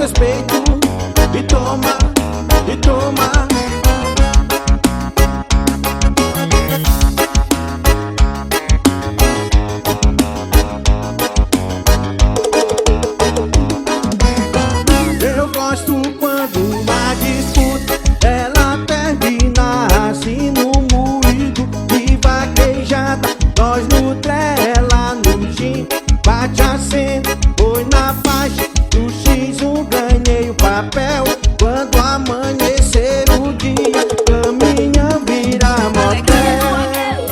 teus peitos e toma, e toma. Eu gosto quando a disputa ela termina assim no moído e vaquejada. Nós no trela, no gin, bate a cena, foi na faixa do X1, ganhei o papel. Quando amanhecer o dia, caminha, vira motel.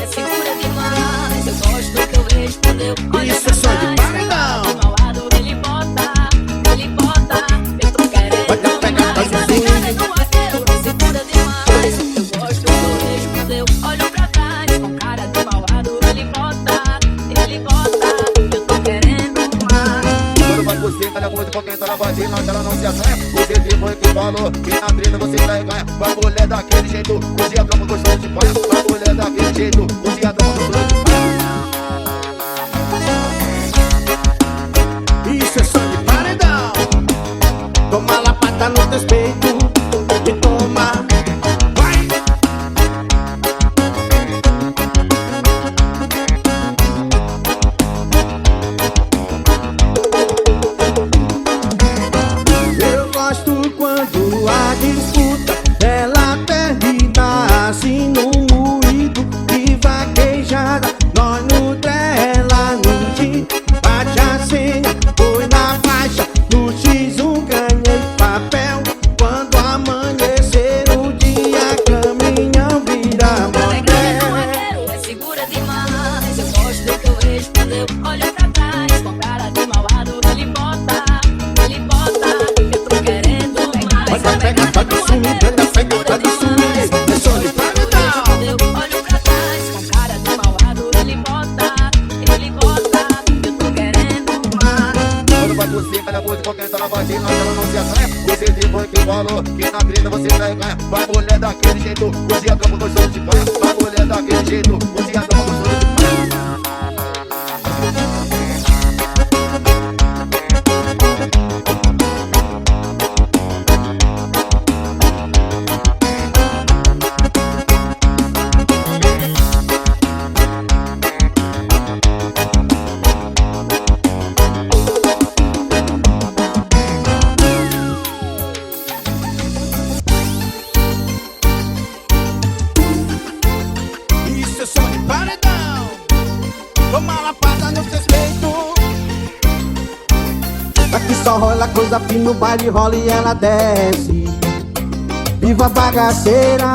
É segura demais, eu gosto que eu respondeu. Isso é só de paredão. Do meu lado ele bota, eu tô querendo mais. A pegada do vaqueiro é segura demais, eu gosto que eu respondeu. Olho pra trás, com cara de malvado ele bota, eu tô querendo mais. Quando vai por cima, olha muito com quem tá na voz e não, ela não se assanha. O Zezé foi que falou que na treta você vai ganhar. Pra mulher daquele jeito, hoje a cama gostou de paia. Pra mulher daquele jeito, hoje a cama gostou de paia. Isso é só de paredão. Toma lapada no teus peitos e toma, vai. Eu gosto quando a disputa ela termina assim no moído e vaquejada. Nós no trela, no gin, bate a senha, foi na faixa do X1, ganhei papel. Quando amanhecer o dia, caminha, vira A pegada do motel. vaqueiro é segura demais, eu gosto que eu respondeu. Olha pra trás, com cara de malvado ele bota, eu tô querendo mais. Olha a pegada do swing, olha a pegada do swing, é só de paredão. Olho pra trás, com cara de malvado ele bota, eu tô querendo mais. Quando vai por cima, olha muito com quem tá na voz e não, ela não se assanha. O Zezé foi que falou que na treta você vai ganhar. Pra mulher daquele jeito, hoje a cama gostou de paia. Pra mulher daquele jeito, hoje a cama gostou de paia. Isso é só de paredão. Toma lapada no teus peitos. Aqui só rola coisa fina, no baile rola e ela desce. Viva a bagaceira,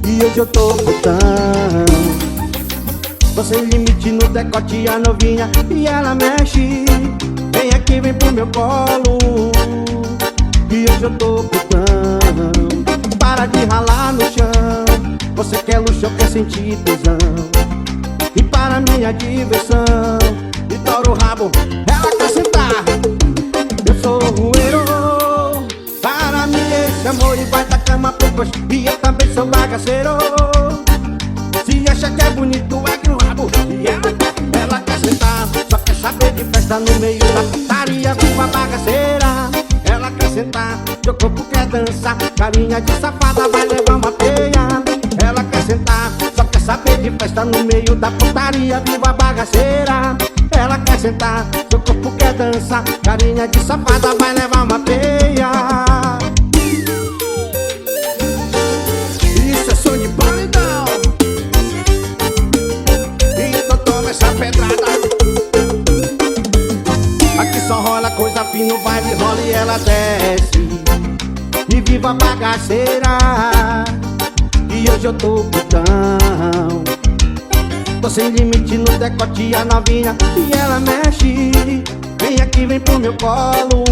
e hoje eu tô botão. Tô sem limite no decote, a novinha, e ela mexe. Vem aqui, vem pro meu colo, e hoje eu tô botão. Para de ralar no chão, você quer luxo, quer sentir tesão. E para minha diversão, estoura o rabo, ela quer sentar. Eu sou rueiro, para mim esse amor e vai da cama pro coxo. E eu também sou bagaceiro. Se acha que é bonito, é que o rabo. E ela quer sentar, só quer saber de festa no meio da putaria. Viva a bagaceira, ela quer sentar, seu corpo quer dançar. Carinha de safada vai levar uma peia. Ela quer sentar, só quer saber de festa no meio da putaria. Viva a bagaceira, ela quer sentar, seu corpo quer dançar. Carinha de safada vai levar uma peia. Isso é som de paredão. Então toma essa pedrada. Aqui só rola coisa fina, no baile rola e ela desce. E viva a bagaceira, e hoje eu tô putão. Tô sem limite no decote, a novinha, e ela mexe. Vem aqui, vem pro meu colo,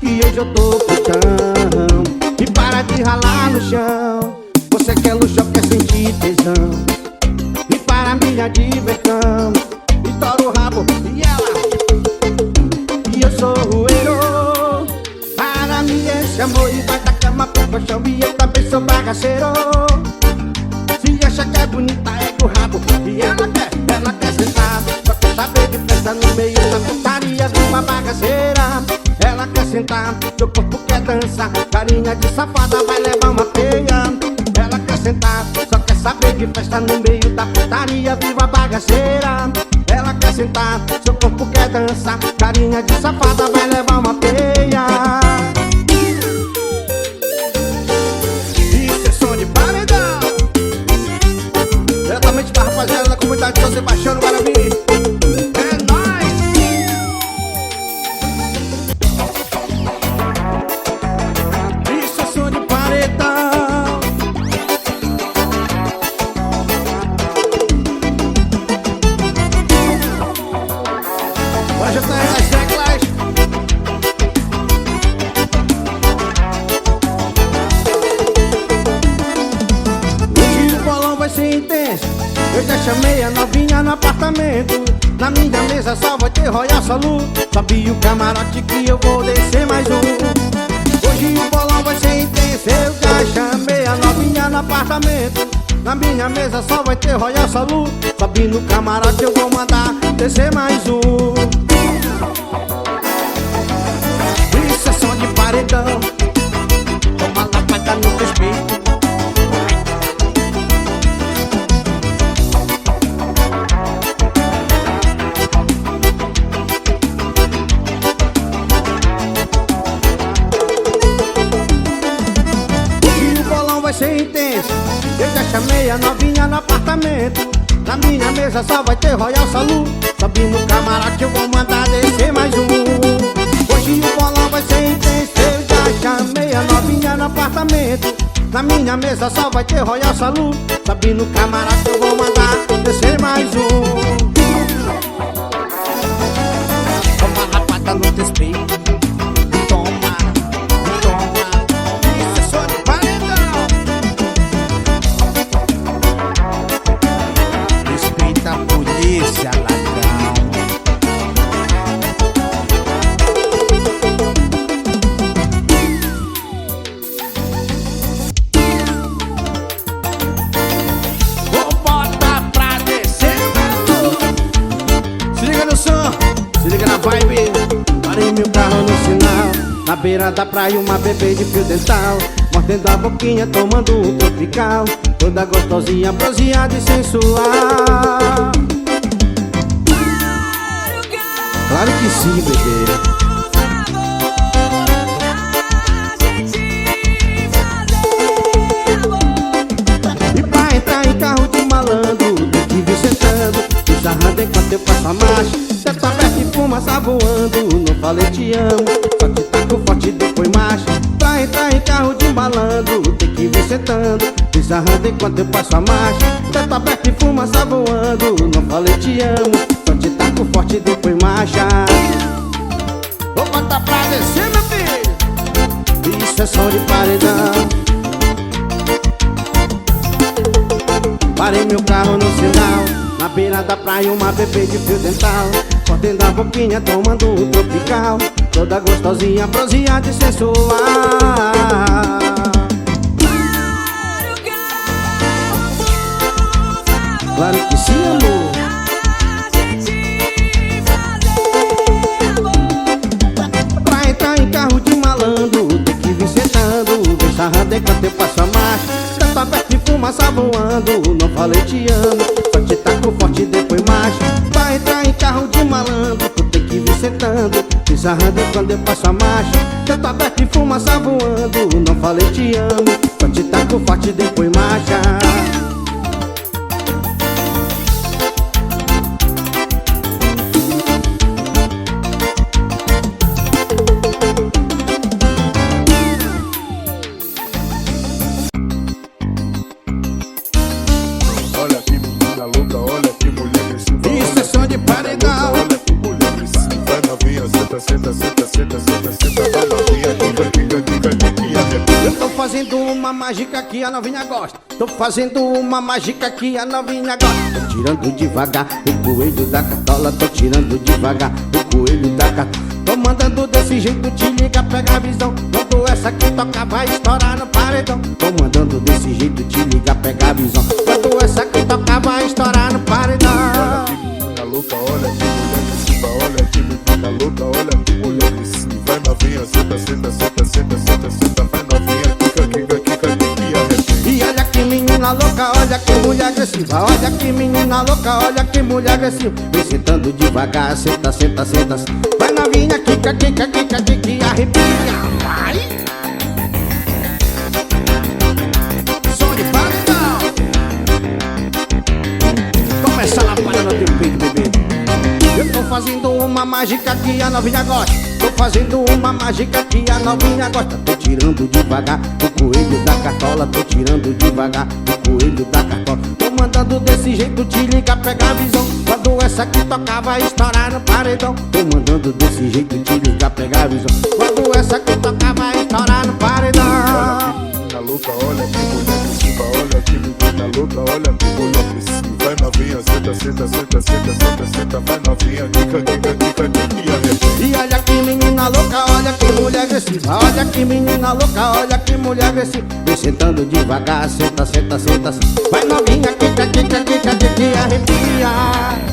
e hoje eu tô putão. E para de ralar no chão, você quer luxo, quer sentir tesão. E para minha diversão, estoura o rabo, e ela, e eu sou rueiro. Para mim esse amor e vai da cama pro colchão, e eu também sou bagaceiro. Se acha que é bonita, é do rabo. E ela quer sentar, só quer saber de festa no meio da putaria. Viva a bagaceira, sentar, seu corpo quer dançar. Carinha de safada vai levar uma peia. Ela quer sentar, só quer saber de festa no meio da putaria. Viva a bagaceira. Ela quer sentar, seu corpo quer dançar. Carinha de safada vai levar uma peia. Isso é som de paredão. Diretamente da rapaziada da comunidade São Sebastião no Guarani. É nóis! Isso é som de paredão. Hoje eu tenho as teclas. Hoje o bolão vai ser intenso. Eu já chamei a novinha no apartamento. Na minha mesa só vai ter Royal Salu. Sobe o camarote que eu vou descer mais um. Hoje o bolão vai ser intenso. Eu já chamei a novinha no apartamento. Na minha mesa só vai ter Royal Salu. Sobe no camarote eu vou mandar descer mais um. Isso é som de paredão. Toma lapada no teu peito. Hoje o bolão vai ser intenso. Eu já chamei a novinha no apartamento. Na minha mesa só vai ter Royal Salu. Sobe no camarote eu vou mandar descer mais um. Hoje o bolão vai ser intenso. Eu já chamei a novinha no apartamento. Na minha mesa só vai ter Royal Salu. Sobe no camarote eu vou mandar descer mais um. Toma lapada no teu peito. Toma, toma. Isso é só de paredão. Respeita a polícia, ladrão. Vou botar pra descer, mano. Se liga no som, se liga na vibe. Parei meu carro no sinal. Na beira da praia uma bebê de fio dental. Mordendo a boquinha, tomando um tropical. Toda gostosinha, bronzeada e sensual. Claro que sim, bebê. E pra entrar em carro de malandro, tem que vir sentando, desarrando enquanto eu passo a marcha. Teto aberto e fumaça voando, não falei te amo, só te taco forte depois marcha. Pra entrar em carro de malandro, tem que vir sentando, desarrando enquanto eu passo a marcha. Teto aberto e fumaça voando, não falei te amo, só te taco forte depois marcha. Vou botar pra descer, meu filho. Isso é som de paredão. Parei meu carro no sinal. Na beira da praia uma bebê de fio dental. Mordendo a boquinha, tomando um tropical. Toda gostosinha, bronzeada e sensual. Claro que sim, amor. Pra entrar em carro de malandro, tem que vir sentando, vem sarrando enquanto eu passo a marcha. Teto aberto e fumaça voando, não falei te amo, só te taco forte depois marcha. Pra entrar em carro de malandro, tu tem que vir sentando, vem sarrando enquanto eu passo a marcha. Teto aberto e fumaça voando, não falei te amo, só te taco forte depois marcha. Isso é som de paredão. Olha que mulher precisa. Vai novinha, senta, senta, senta, senta, senta, senta. Vai novinha, diga. Eu tô fazendo uma mágica que a novinha gosta. Tô fazendo uma mágica que a novinha gosta. Tô tirando devagar o coelho da cartola. Tô tirando devagar o coelho da cartola. Tô mandando desse jeito, te liga, pega a visão. Quando essa que toca vai estourar no paredão. Tô mandando desse jeito, te liga, pega a visão. Quando essa que toca vai estourar no paredão. Louca, olha que mulher agressiva, olha que menina louca, olha que mulher agressiva. Vai novinha, senta, agressiva. Olha que menina louca, olha que mulher agressiva. Vem sentando devagar, senta, senta, senta. Vai novinha, quica, quica, quica, quica, arrepia. Vai! Som de paredão. Começa lá parando teu peito, bebê. Eu tô fazendo uma mágica que a novinha gosta. Tô fazendo uma mágica que a novinha gosta. Tô tirando devagar o coelho da cartola. Tô tirando devagar o coelho da cartola. Tô mandando desse jeito, te liga, pega a visão. Quando essa aqui tocar vai estourar no paredão. Tô mandando desse jeito, te liga, pega a visão. Quando essa aqui tocar vai estourar no paredão. Olha que menina louca, olha que mulher agressiva. Olha que menina louca, olha que mulher agressiva. Vai novinha, senta, senta, senta, senta, senta, senta. Vai novinha, quica, quica, quica, quica, arrepia. E olha que menina louca, olha que mulher agressiva. Olha que menina louca, olha que mulher agressiva. Vem sentando devagar, senta, senta, senta. Vai novinha, quica, quica, quica, quica, arrepia.